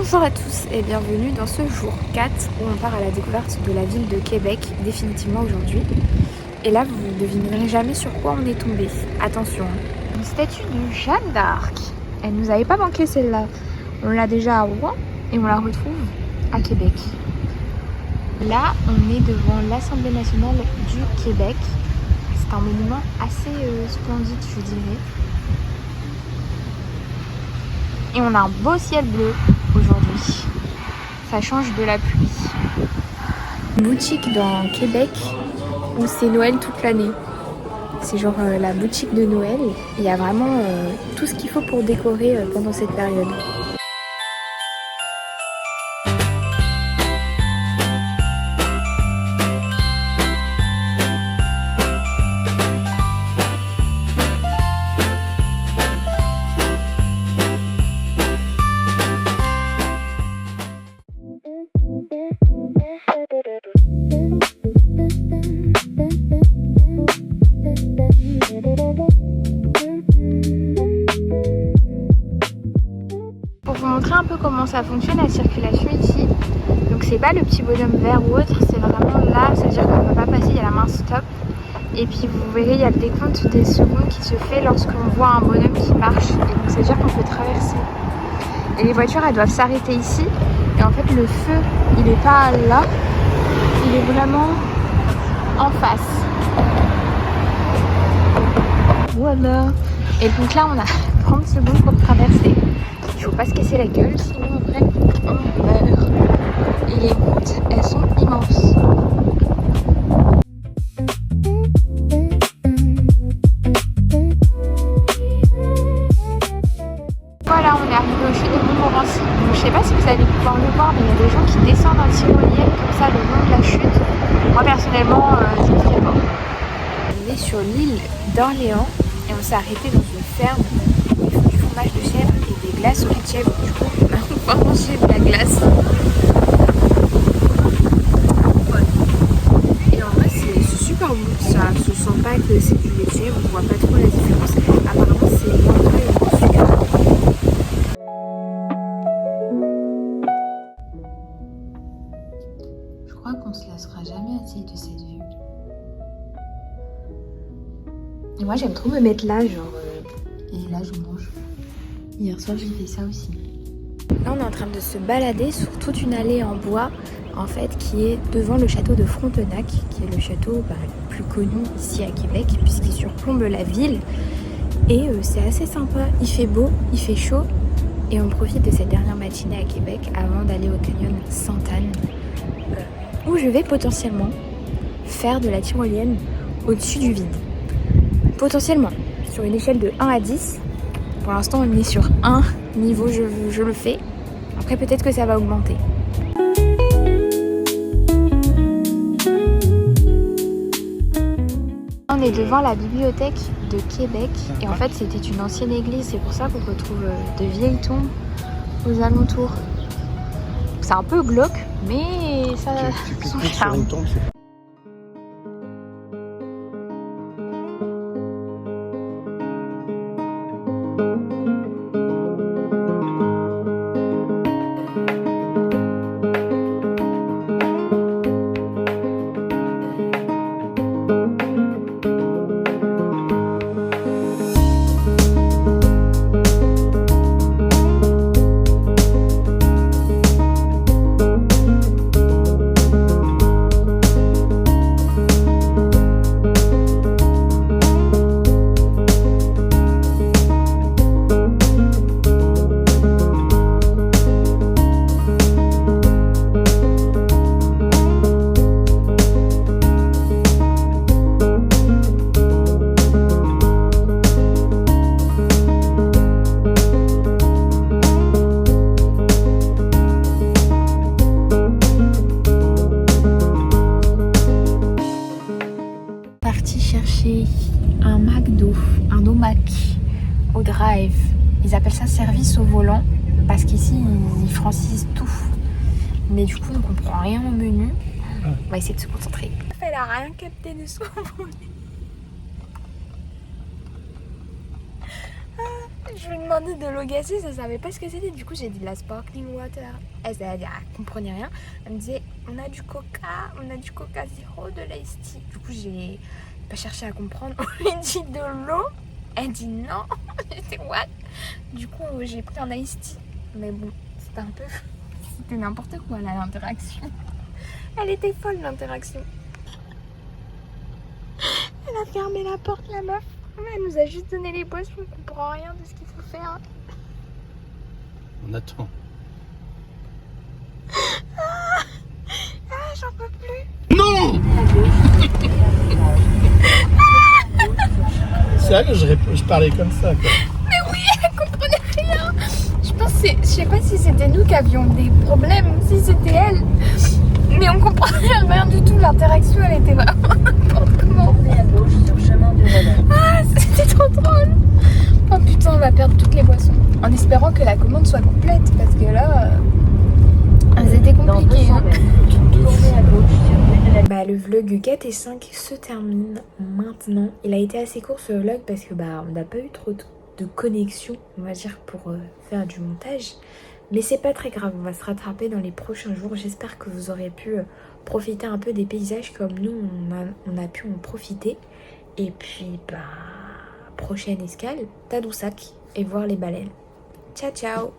Bonjour à tous et bienvenue dans ce jour 4 où on part à la découverte de la ville de Québec définitivement aujourd'hui. Et là vous ne devinerez jamais sur quoi on est tombé. Attention, une statue de Jeanne d'Arc. Elle nous avait pas manqué celle-là. On l'a déjà à Rouen et on la retrouve à Québec. Là on est devant l'Assemblée nationale du Québec. C'est un monument assez splendide je dirais. Et on a un beau ciel bleu aujourd'hui. Ça change de la pluie. Une boutique dans Québec où c'est Noël toute l'année. C'est genre la boutique de Noël. Il y a vraiment tout ce qu'il faut pour décorer pendant cette période. Pour vous montrer un peu comment ça fonctionne la circulation ici, donc c'est pas le petit bonhomme vert ou autre, c'est vraiment là, ça veut dire qu'on ne peut pas passer, il y a la main stop. Et puis vous verrez, il y a le décompte des secondes qui se fait lorsqu'on voit un bonhomme qui marche. Et donc ça veut dire qu'on peut traverser. Et les voitures, elles doivent s'arrêter ici. Et en fait, le feu, il n'est pas là, il est vraiment en face. Voilà. Et donc là, on a 30 secondes pour traverser. Il faut pas se casser la gueule, sinon après, on meurt. Et les routes, elles sont immenses. Voilà, on est arrivé au chute de Montmorency. Donc, je sais pas si vous allez pouvoir le voir, mais il y a des gens qui descendent en tyrolienne comme ça le long de la chute. Moi personnellement, je ne ferai pas. On est sur l'île d'Orléans et on s'est arrêté dans une ferme où ils font du fromage de chèvre et des glaces au lait de chèvre. Du coup, on va manger de la glace. Et en vrai, c'est super bon. Ça se sent pas que c'est du lait de chèvre, on voit pas trop la différence. Apparemment, c'est moins gras et moins sucré. Je crois qu'on se lassera jamais assez de cette vue. Et moi j'aime trop me mettre là, genre et là je mange. Hier soir j'ai fait ça aussi. Là on est en train de se balader sur toute une allée en bois en fait qui est devant le château de Frontenac, qui est le château le plus connu ici à Québec puisqu'il surplombe la ville. Et c'est assez sympa, il fait beau, il fait chaud et on profite de cette dernière matinée à Québec avant d'aller au canyon Sainte-Anne où je vais potentiellement faire de la tyrolienne au-dessus du vide. Potentiellement, sur une échelle de 1 à 10. Pour l'instant, on est sur 1 niveau, je le fais. Après, peut-être que ça va augmenter. On est devant la bibliothèque de Québec. Et en fait, c'était une ancienne église. C'est pour ça qu'on retrouve de vieilles tombes aux alentours. C'est un peu glauque, mais ça a son charme. Un McDo, un Omac au drive. Ils appellent ça service au volant parce qu'ici ils francisent tout. Mais du coup on comprend rien au menu. On va essayer de se concentrer. Elle a rien capté de ce qu'on voulait. Je lui ai demandé de l'eau gazée, ça savait pas ce que c'était. Du coup, j'ai dit de la sparkling water. Elle comprenait rien. Elle me disait on a du coca zéro, de l'ice tea. Du coup, j'ai pas cherché à comprendre. On lui dit de l'eau. Elle dit non. J'étais what? Du coup, j'ai pris un ice tea. Mais bon, c'était un peu. C'était n'importe quoi là, l'interaction. Elle était folle, l'interaction. Elle a fermé la porte, la meuf. Elle nous a juste donné les boissons, on comprend rien de ce qu'il faut faire. On attend. J'en peux plus. Non. Sérieux, je parlais comme ça, quoi. Mais oui, elle comprenait rien. Je sais pas si c'était nous qui avions des problèmes, si c'était elle. Mais on comprenait rien du tout. L'interaction, elle était vraiment n'importe comment. Tournez à gauche sur chemin du relais. Ah, c'était trop drôle. Oh putain, on va perdre toutes les boissons. En espérant que la commande soit complète, parce que là, elles étaient Dans compliquées. 200 mètres, tournez à gauche sur rue de la... Bah, le vlog 4 et 5 se termine maintenant. Il a été assez court ce vlog parce que on n'a pas eu trop de connexion, on va dire, pour faire du montage. Mais c'est pas très grave, on va se rattraper dans les prochains jours. J'espère que vous aurez pu profiter un peu des paysages comme nous, on a pu en profiter. Et puis, prochaine escale, Tadoussac et voir les baleines. Ciao, ciao!